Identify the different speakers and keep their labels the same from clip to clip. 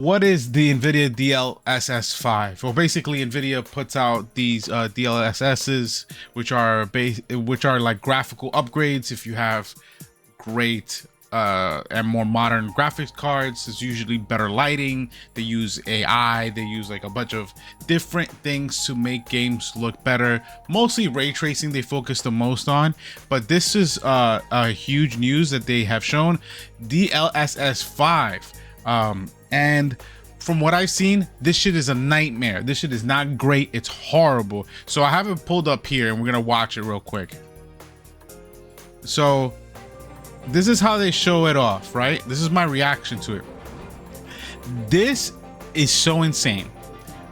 Speaker 1: What is the Nvidia DLSS 5? Well, basically Nvidia puts out these DLSSs, which are like graphical upgrades. If you have great and more modern graphics cards, it's usually better lighting. They use AI, they use like a bunch of different things to make games look better. Mostly ray tracing they focus the most on, but this is a huge news that they have shown DLSS 5. And from what I've seen, this shit is a nightmare. This shit is not great. It's horrible. So I have it pulled up here and we're gonna watch it real quick. So this is how they show it off, right? This is my reaction to it. This is so insane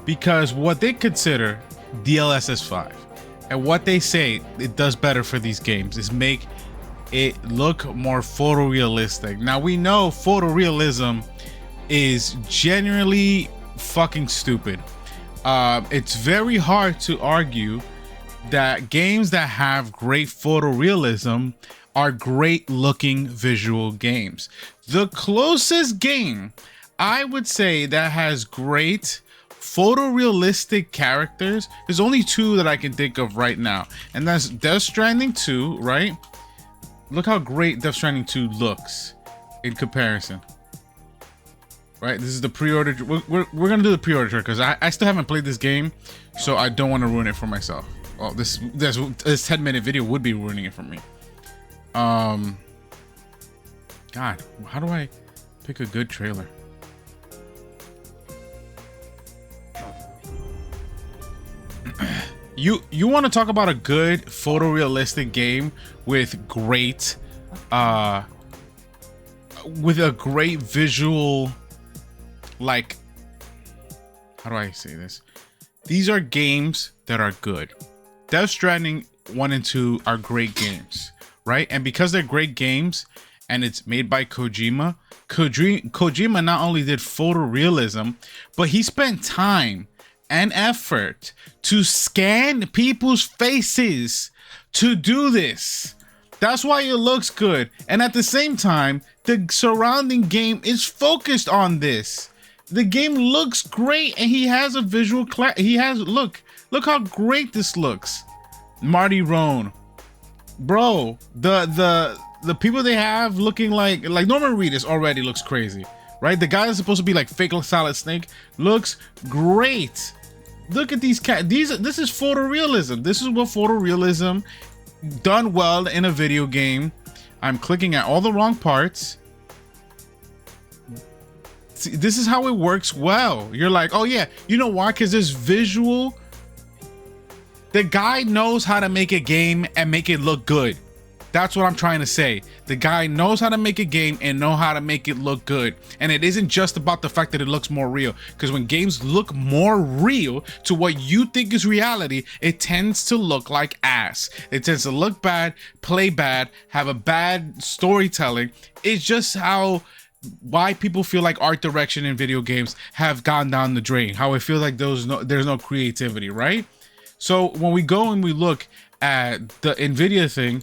Speaker 1: because what they consider DLSS 5 and what they say it does better for these games is make it look more photorealistic. Now we know photorealism is genuinely fucking stupid. It's very hard to argue that games that have great photorealism are great looking visual games. The closest game I would say that has great photorealistic characters, there's only two that I can think of right now, and that's Death Stranding 2, right? Look how great Death Stranding 2 looks in comparison. Right, this is the pre-order. We're gonna do the pre-order because I still haven't played this game, so I don't want to ruin it for myself. Oh, this 10-minute video would be ruining it for me. God, how do I pick a good trailer? You want to talk about a good photorealistic game with great with a great visual, like, how do I say this? These are games that are good. Death Stranding 1 and 2 are great games, right? And because they're great games and it's made by Kojima not only did photorealism, but he spent time and effort to scan people's faces to do this. That's why it looks good. And at the same time, the surrounding game is focused on this. The game looks great and he has a visual look how great this looks. Marty Roan, bro, the people they have looking like Norman Reedus already looks crazy, right? The guy that's supposed to be like fake Solid Snake looks great. Look at these cats. This is photorealism. This is what photorealism done well in a video game. I'm clicking at all the wrong parts. See, this is how it works well. You're like, oh yeah, you know why? Because there's visual. The guy knows how to make a game and make it look good. That's what I'm trying to say. The guy knows how to make a game and know how to make it look good. And it isn't just about the fact that it looks more real. Because when games look more real to what you think is reality, it tends to look like ass. It tends to look bad, play bad, have a bad storytelling. It's just why people feel like art direction in video games have gone down the drain. How I feel like there's no creativity, right? So when we go and we look at the Nvidia thing,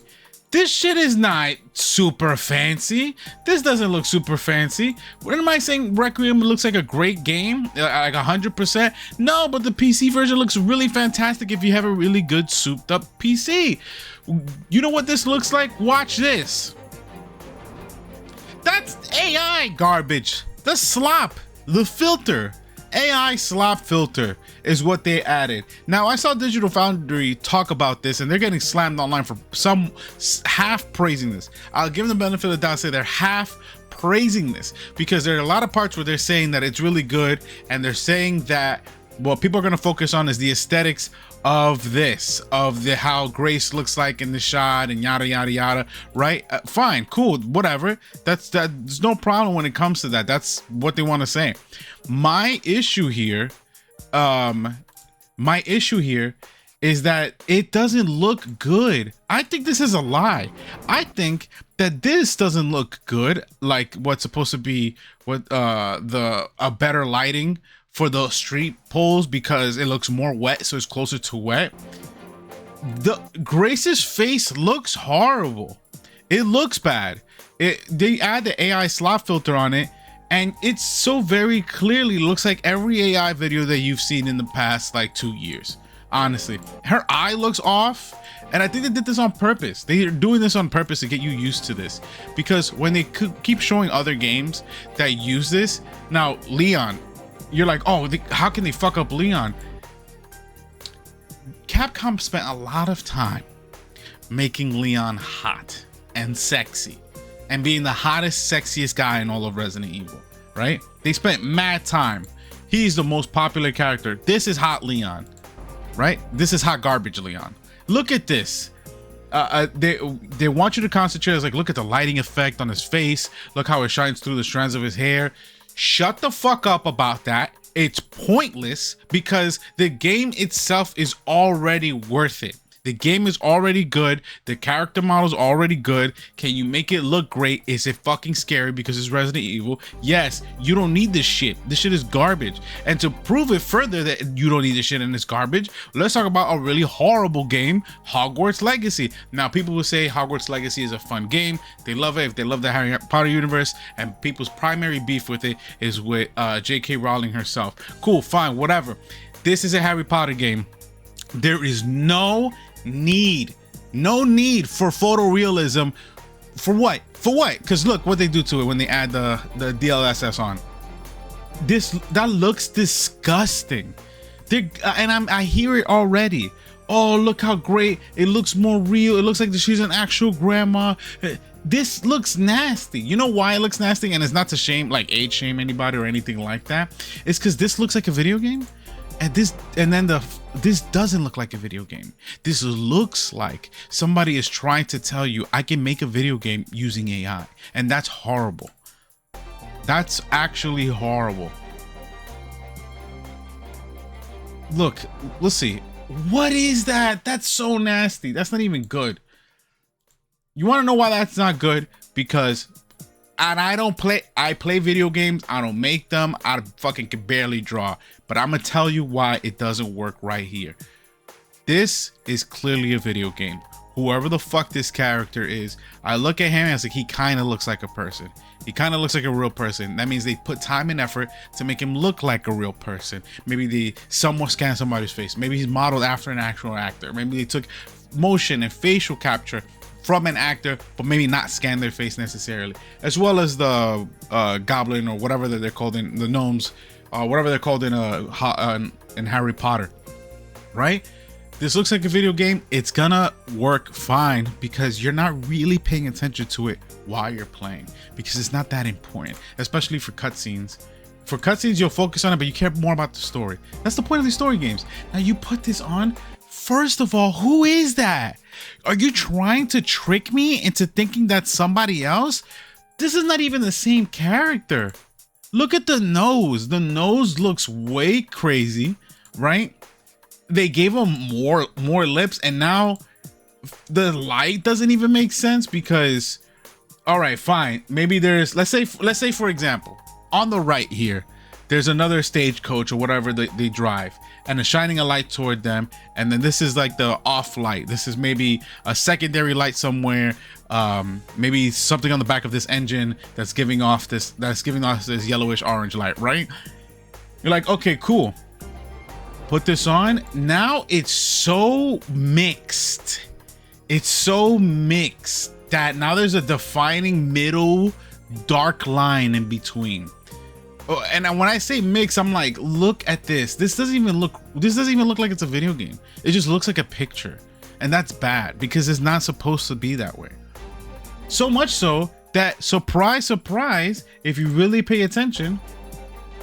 Speaker 1: this shit is not super fancy. This doesn't look super fancy. What am I saying? Requiem looks like a great game, like 100%. No, but the PC version looks really fantastic if you have a really good souped up PC. You know what this looks like? Watch this. That's AI garbage. The slop, the filter, AI slop filter is what they added. Now I saw Digital Foundry talk about this and they're getting slammed online for some half praising this. I'll give them the benefit of the doubt, say they're half praising this because there are a lot of parts where they're saying that it's really good and they're saying that what people are going to focus on is the aesthetics of this, of the how Grace looks like in the shot and yada yada yada, right? Fine, cool, whatever. There's no problem when it comes to that. That's what they want to say. My issue here is that it doesn't look good. I think this is a lie. I think that this doesn't look good, like what's supposed to be a better lighting for the street poles because it looks more wet, so it's closer to wet. The Grace's face looks horrible. It looks bad. They add the AI slot filter on it And it's so very clearly looks like every AI video that you've seen in the past like 2 years. Honestly, her eye looks off, and I think they did this on purpose. They're doing this on purpose to get you used to this, because when they keep showing other games that use this, now Leon, you're like, oh, how can they fuck up Leon? Capcom spent a lot of time making Leon hot and sexy and being the hottest, sexiest guy in all of Resident Evil, right? They spent mad time. He's the most popular character. This is hot Leon, right? This is hot garbage Leon. Look at this. They want you to concentrate. It's like, look at the lighting effect on his face. Look how it shines through the strands of his hair. Shut the fuck up about that. It's pointless because the game itself is already worth it. The game is already good. The character model is already good. Can you make it look great? Is it fucking scary because it's Resident Evil? Yes, you don't need this shit. This shit is garbage. And to prove it further that you don't need this shit and it's garbage, let's talk about a really horrible game, Hogwarts Legacy. Now, people will say Hogwarts Legacy is a fun game. They love it if they love the Harry Potter universe, and people's primary beef with it is with J.K. Rowling herself. Cool, fine, whatever. This is a Harry Potter game. There is no need for photorealism. For what? Because look what they do to it when they add the DLSS on. That looks disgusting. I hear it already. Oh, look how great it looks, more real. It looks like she's an actual grandma. This looks nasty. You know why it looks nasty? And it's not to age shame anybody or anything like that. It's because this looks like a video game. And this doesn't look like a video game. This looks like somebody is trying to tell you, I can make a video game using AI, and that's horrible. That's actually horrible. Look, let's see. What is that? That's so nasty. That's not even good. You want to know why that's not good? Because I play video games. I don't make them. I fucking can barely draw. But I'm gonna tell you why it doesn't work right here. This is clearly a video game. Whoever the fuck this character is, I look at him and it's like, he kind of looks like a person. He kind of looks like a real person. That means they put time and effort to make him look like a real person. Maybe they somewhat scan somebody's face. Maybe he's modeled after an actual actor. Maybe they took motion and facial capture from an actor, but maybe not scan their face necessarily, as well as the goblin or whatever that they're called in the gnomes, whatever they're called in Harry Potter, right? This looks like a video game. It's gonna work fine because you're not really paying attention to it while you're playing, because it's not that important, especially for cutscenes. For cutscenes, you'll focus on it, but you care more about the story. That's the point of these story games. Now you put this on. First of all, who is that? Are you trying to trick me into thinking that's somebody else? This is not even the same character. Look at the nose. The nose looks way crazy, right? They gave him more lips, and now the light doesn't even make sense because, all right, fine. Maybe there's, let's say for example, on the right here, there's another stagecoach or whatever they drive, and it's shining a light toward them, and then this is like the off light. This is maybe a secondary light somewhere, maybe something on the back of this engine that's giving off this yellowish orange light, right? You're like, okay, cool. Put this on. Now it's so mixed. It's so mixed that now there's a defining middle dark line in between. Oh, and when I say mix, I'm like, look at this. This doesn't even look like it's a video game. It just looks like a picture. And that's bad because it's not supposed to be that way. So much so that, surprise, surprise, if you really pay attention,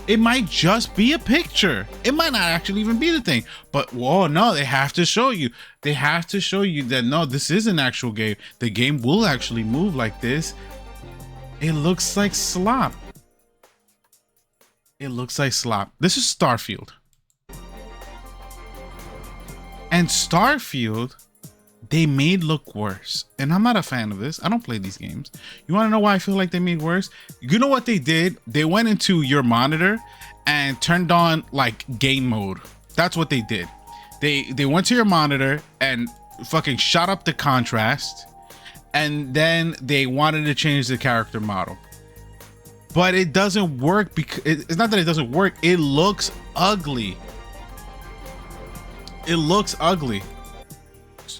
Speaker 1: it might just be a picture. It might not actually even be the thing. But whoa, no, they have to show you. They have to show you that no, this is an actual game. The game will actually move like this. It looks like Slop. It looks like Slop. This is Starfield. And Starfield, they made look worse. And I'm not a fan of this. I don't play these games. You want to know why I feel like they made worse? You know what they did? They went into your monitor and turned on like game mode. That's what they did. They went to your monitor and fucking shot up the contrast. And then they wanted to change the character model. but it doesn't work because it's not that it doesn't work. It looks ugly. It looks ugly.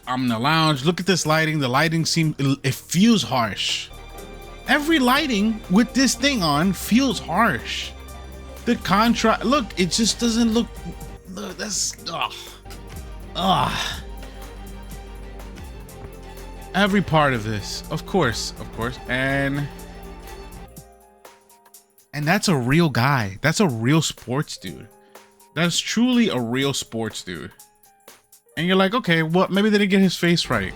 Speaker 1: I'm in the lounge. Look at this lighting. The lighting it feels harsh. Every lighting with this thing on feels harsh. The contrast, look, it just doesn't look, that's, every part of this, of course, and that's a real guy. That's a real sports dude. That's truly a real sports dude. And you're like, okay, well, maybe they didn't get his face right.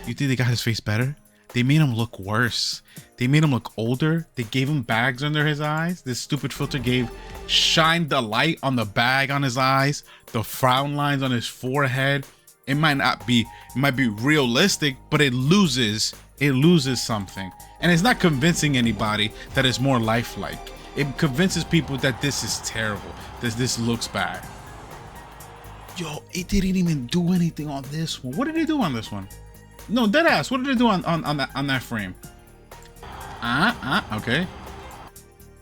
Speaker 1: You think they got his face better? They made him look worse. They made him look older. They gave him bags under his eyes. This stupid filter shined the light on the bag on his eyes, the frown lines on his forehead. It might be realistic, but it loses something. And it's not convincing anybody that it's more lifelike. It convinces people that this is terrible, that this looks bad. Yo, it didn't even do anything on this one. What did it do on this one? No, deadass. What did it do on that frame? Okay.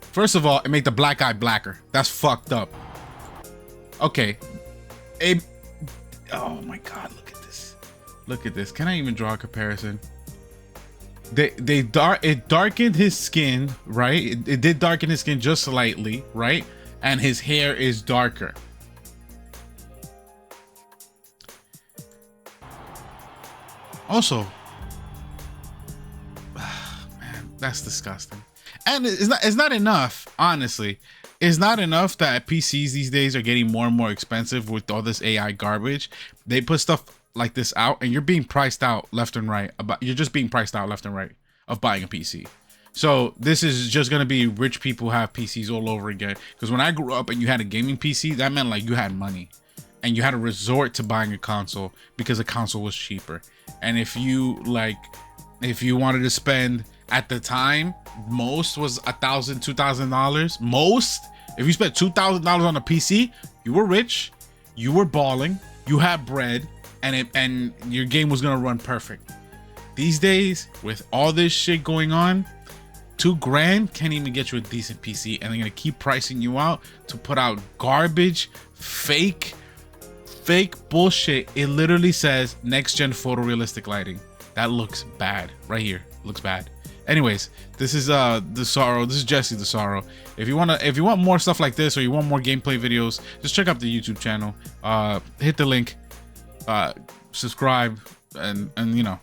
Speaker 1: First of all, it made the black eye blacker. That's fucked up. Okay. Oh my god, look at this. Look at this. Can I even draw a comparison? It darkened his skin, right? It did darken his skin just slightly, right? And his hair is darker. Also, man, that's disgusting. And it's not enough, honestly. It's not enough that PCs these days are getting more and more expensive with all this AI garbage. They put stuff like this out and you're being priced out left and right. You're just being priced out left and right of buying a PC. So this is just going to be rich people have PCs all over again. Because when I grew up and you had a gaming PC, that meant like you had money. And you had to resort to buying a console because a console was cheaper. And if you wanted to spend at the time, most was $1,000, $2,000. Most, if you spent $2,000 on a PC, you were rich, you were balling, you had bread, and your game was gonna run perfect. These days, with all this shit going on, $2,000 can't even get you a decent PC, and they're gonna keep pricing you out to put out garbage, fake bullshit. It literally says next gen photorealistic lighting. That looks bad right here. Looks bad. Anyways, this is the Sorrow. This is Jesse the Sorrow. If you want more stuff like this, or you want more gameplay videos, just check out the YouTube channel. Hit the link, subscribe, and you know,